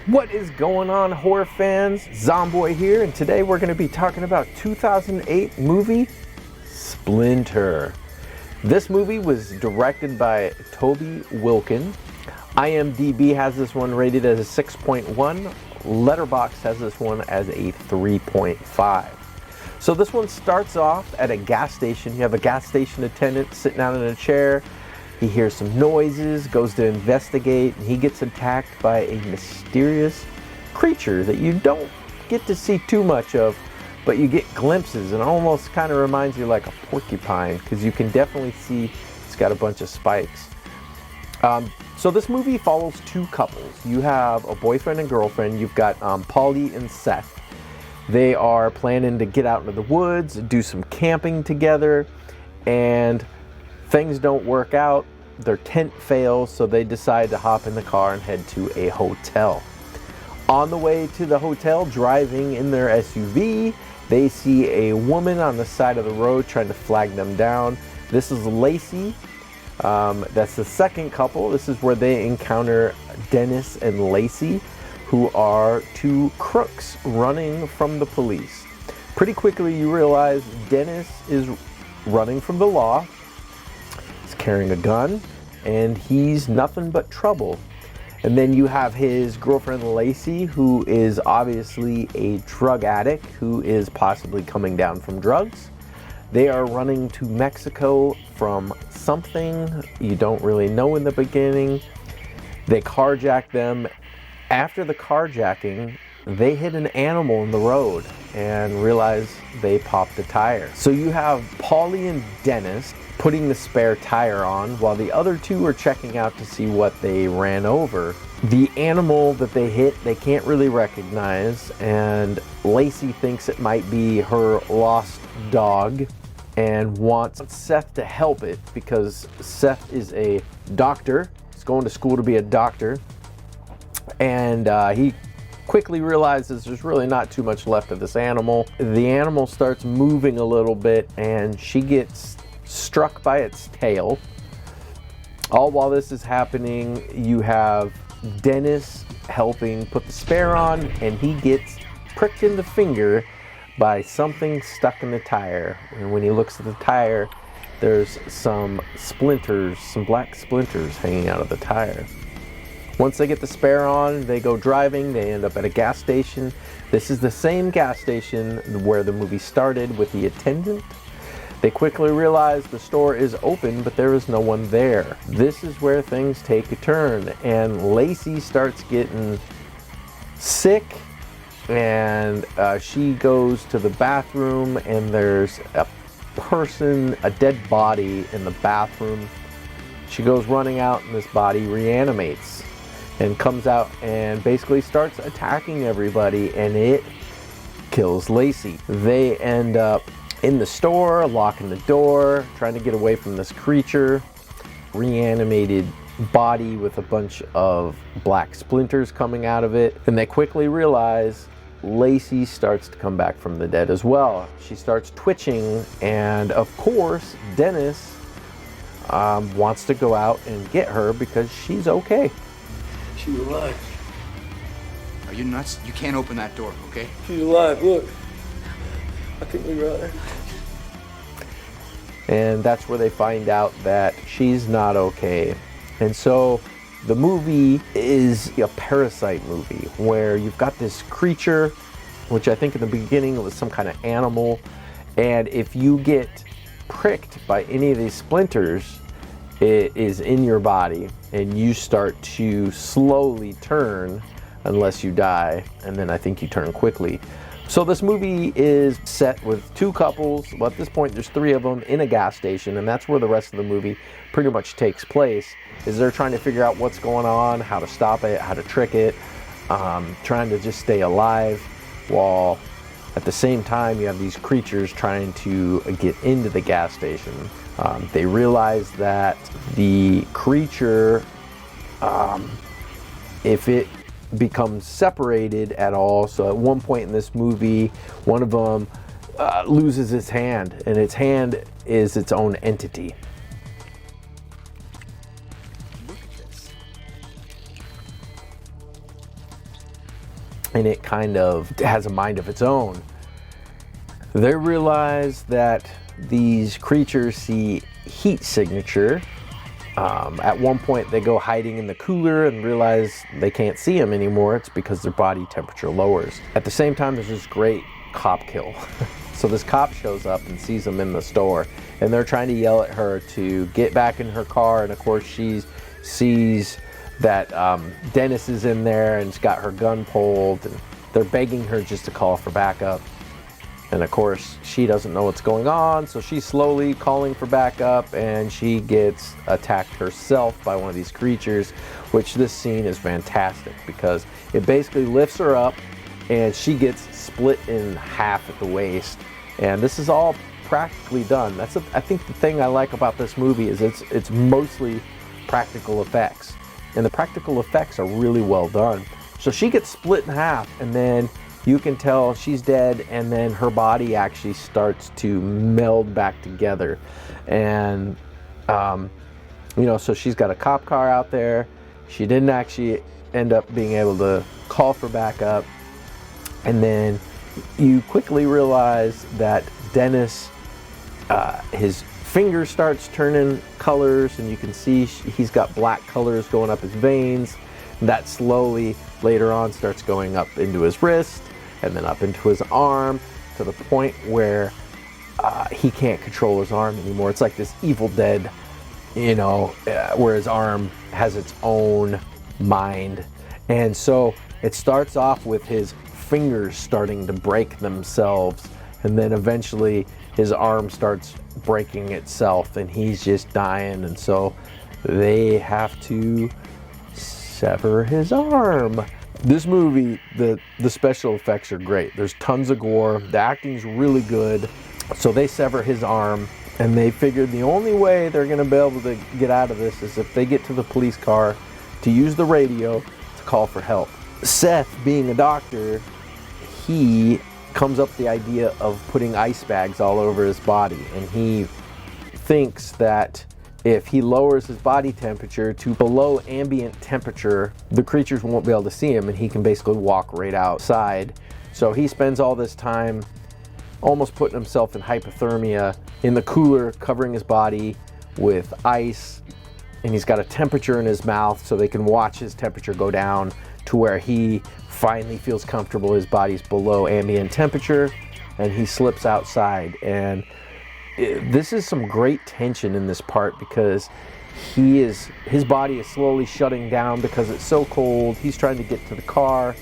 What is going on, horror fans? Zomboy here, and today we're going to be talking about 2008 movie Splinter. This movie was directed by Toby Wilkin. IMDb has this one rated as a 6.1. Letterboxd has this one as a 3.5. So this one starts off at a gas station. You have a gas station attendant sitting down in a chair. He hears some noises, goes to investigate, and he gets attacked by a mysterious creature that you don't get to see too much of, but you get glimpses, and it almost kind of reminds you like a porcupine, because you can definitely see it's got a bunch of spikes. So this movie follows two couples. You have a boyfriend and girlfriend. You've got Polly and Seth. They are planning to get out into the woods, do some camping together, and things don't work out. Their tent fails, so they decide to hop in the car and head to a hotel. On the way to the hotel, driving in their SUV, they see a woman on the side of the road trying to flag them down. This is Lacey. That's the second couple. This is where they encounter Dennis and Lacey, who are two crooks running from the police. Pretty quickly you realize Dennis is running from the law. He's carrying a gun, and he's nothing but trouble. And then you have his girlfriend Lacey, who is obviously a drug addict who is possibly coming down from drugs. They are running to Mexico from something you don't really know in the beginning. They carjack them. After the carjacking, they hit an animal in the road and realize they popped a tire. So you have Polly and Dennis putting the spare tire on while the other two are checking out to see what they ran over. The animal that they hit, they can't really recognize, and Lacey thinks it might be her lost dog and wants Seth to help it because Seth is a doctor. He's going to school to be a doctor, and he quickly realizes there's really not too much left of this animal. The animal starts moving a little bit, and she gets struck by its tail. All while this is happening, you have Dennis helping put the spare on, and he gets pricked in the finger by something stuck in the tire. And when he looks at the tire, there's some splinters, some black splinters hanging out of the tire. Once they get the spare on, they go driving. They end up at a gas station. This is the same gas station where the movie started with the attendant. They quickly realize the store is open, but there is no one there. This is where things take a turn, and Lacey starts getting sick, and she goes to the bathroom, and there's a person, a dead body in the bathroom. She goes running out, and this body reanimates and comes out and basically starts attacking everybody, and it kills Lacey. They end up in the store, locking the door, trying to get away from this creature. Reanimated body with a bunch of black splinters coming out of it. And they quickly realize Lacey starts to come back from the dead as well. She starts twitching, and of course, Dennis wants to go out and get her because she's okay. She's alive. Are you nuts? You can't open that door, okay? She's alive, look. I think we got her. And that's where they find out that she's not okay. And so the movie is a parasite movie where you've got this creature, which I think in the beginning it was some kind of animal, and if you get pricked by any of these splinters, it is in your body, and you start to slowly turn unless you die, and then I think you turn quickly. So this movie is set with two couples. Well, at this point there's three of them in a gas station, and that's where the rest of the movie pretty much takes place, is they're trying to figure out what's going on, how to stop it, how to trick it, trying to just stay alive, while at the same time you have these creatures trying to get into the gas station. They realize that the creature, if it becomes separated at all, so at one point in this movie, one of them loses its hand, and its hand is its own entity. and it kind of has a mind of its own. They realize that these creatures see heat signature. At one point they go hiding in the cooler and realize they can't see him anymore. It's because their body temperature lowers. At the same time, there's this great cop kill. So this cop shows up and sees them in the store, and they're trying to yell at her to get back in her car, and of course she sees that Dennis is in there and has got her gun pulled, and they're begging her just to call for backup. And of course, she doesn't know what's going on, so she's slowly calling for backup, and she gets attacked herself by one of these creatures, which this scene is fantastic because it basically lifts her up, and she gets split in half at the waist. And this is all practically done. I think the thing I like about this movie is it's mostly practical effects, and the practical effects are really well done. So she gets split in half, and then you can tell she's dead, and then her body actually starts to meld back together. And so she's got a cop car out there. She didn't actually end up being able to call for backup. And then you quickly realize that Dennis, his finger starts turning colors, and you can see he's got black colors going up his veins. That slowly later on starts going up into his wrist and then up into his arm, to the point where he can't control his arm anymore. It's like this Evil Dead, where his arm has its own mind. And so it starts off with his fingers starting to break themselves, and then eventually his arm starts breaking itself, and he's just dying. And so they have to sever his arm. This movie, the special effects are great. There's tons of gore. The acting's really good. So they sever his arm, and they figured the only way they're going to be able to get out of this is if they get to the police car to use the radio to call for help. Seth, being a doctor, he comes up with the idea of putting ice bags all over his body, and he thinks that if he lowers his body temperature to below ambient temperature, the creatures won't be able to see him, and he can basically walk right outside. So he spends all this time almost putting himself in hypothermia in the cooler, covering his body with ice, and he's got a temperature in his mouth so they can watch his temperature go down to where he finally feels comfortable. His body's below ambient temperature, and he slips outside. And this is some great tension in this part, because his body is slowly shutting down because it's so cold. He's trying to get to the car.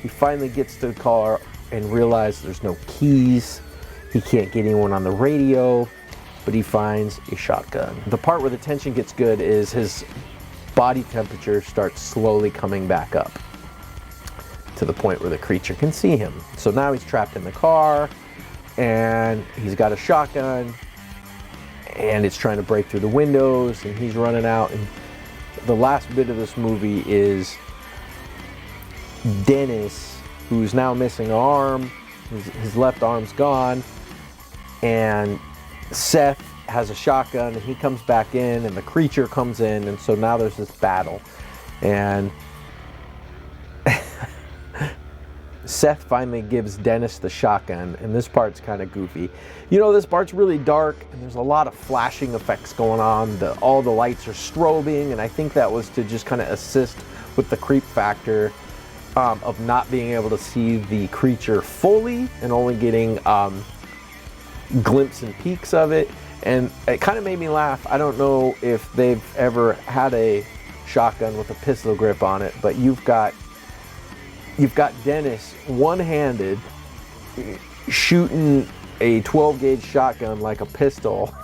He finally gets to the car and realizes there's no keys. He can't get anyone on the radio, but he finds a shotgun. The part where the tension gets good is his body temperature starts slowly coming back up to the point where the creature can see him. So now he's trapped in the car, and he's got a shotgun, and it's trying to break through the windows, and he's running out. And the last bit of this movie is Dennis, who's now missing an arm. His left arm's gone, and Seth has a shotgun, and he comes back in, and the creature comes in, and so now there's this battle. And Seth finally gives Dennis the shotgun, and this part's kind of goofy. This part's really dark, and there's a lot of flashing effects going on. All the lights are strobing, and I think that was to just kind of assist with the creep factor of not being able to see the creature fully and only getting glimpses and peeks of it. And it kind of made me laugh. I don't know if they've ever had a shotgun with a pistol grip on it, but you've got Dennis one-handed shooting a 12-gauge shotgun like a pistol.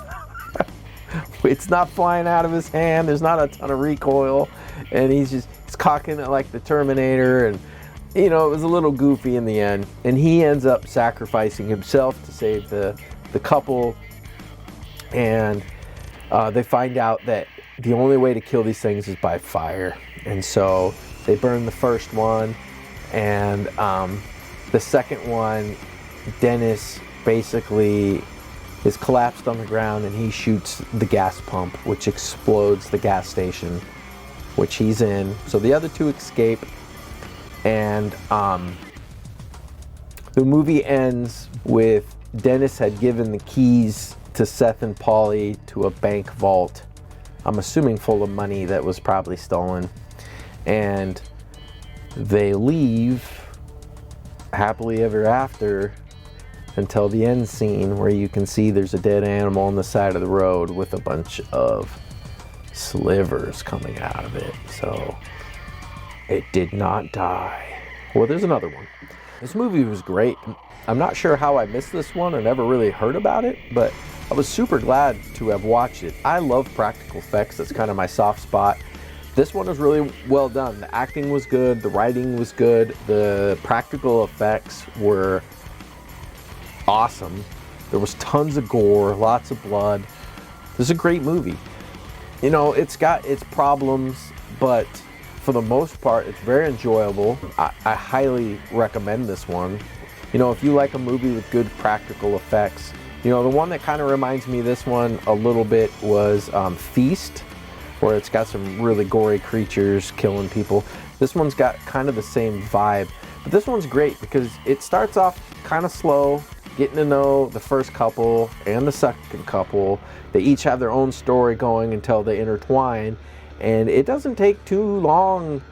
It's not flying out of his hand. There's not a ton of recoil, and he's cocking it like the Terminator. And it was a little goofy in the end. And he ends up sacrificing himself to save the couple. And they find out that the only way to kill these things is by fire. And so they burn the first one. And the second one, Dennis basically is collapsed on the ground, and he shoots the gas pump, which explodes the gas station, which he's in. So the other two escape, and The movie ends with Dennis had given the keys to Seth and Polly to a bank vault, I'm assuming full of money that was probably stolen, and they leave happily ever after until the end scene where you can see there's a dead animal on the side of the road with a bunch of slivers coming out of it. So it did not die. Well, there's another one. This movie was great. I'm not sure how I missed this one. I never really heard about it, but I was super glad to have watched it. I love practical effects. That's kind of my soft spot. This one was really well done. The acting was good. The writing was good. The practical effects were awesome. There was tons of gore, lots of blood. This is a great movie. You know, it's got its problems, but for the most part, it's very enjoyable. I highly recommend this one. You know, if you like a movie with good practical effects, you know, the one that kind of reminds me of this one a little bit was Feast, where it's got some really gory creatures killing people. This one's got kind of the same vibe, but this one's great because it starts off kind of slow, getting to know the first couple and the second couple. They each have their own story going until they intertwine, and it doesn't take too long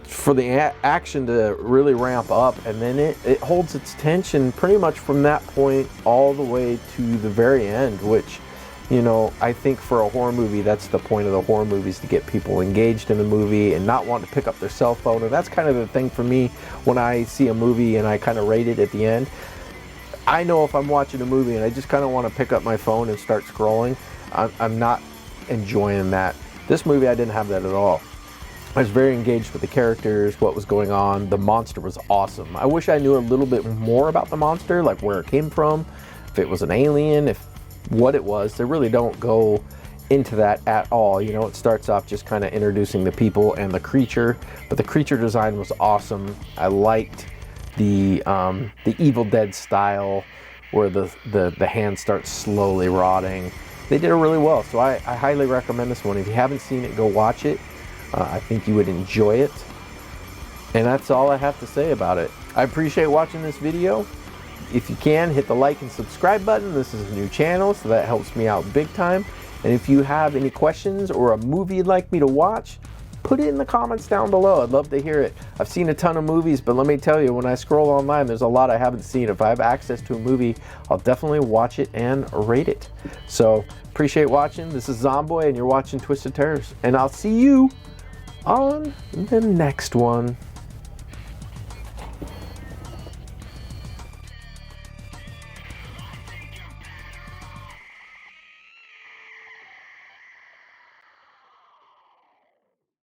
for the action to really ramp up, and then it holds its tension pretty much from that point all the way to the very end, which, you know, I think for a horror movie, that's the point of the horror movies, to get people engaged in the movie and not want to pick up their cell phone. And that's kind of the thing for me when I see a movie and I kind of rate it at the end. I know if I'm watching a movie and I just kind of want to pick up my phone and start scrolling, I'm not enjoying that. This movie, I didn't have that at all. I was very engaged with the characters, what was going on. The monster was awesome. I wish I knew a little bit more about the monster, like where it came from, if it was an alien, if what it was. They really don't go into that at all. You know, it starts off just kind of introducing the people and the creature, but the creature design was awesome. I liked the Evil Dead style where the hand starts slowly rotting. They did it really well, so I highly recommend this one. If you haven't seen it, go watch it. I think you would enjoy it. And that's all I have to say about it. I appreciate watching this video. If you can, hit the like and subscribe button. This is a new channel, so that helps me out big time. And if you have any questions or a movie you'd like me to watch, put it in the comments down below. I'd love to hear it. I've seen a ton of movies, but let me tell you, when I scroll online, there's a lot I haven't seen. If I have access to a movie, I'll definitely watch it and rate it. So, appreciate watching. This is Zomboy, and you're watching Twisted Terrors. And I'll see you on the next one.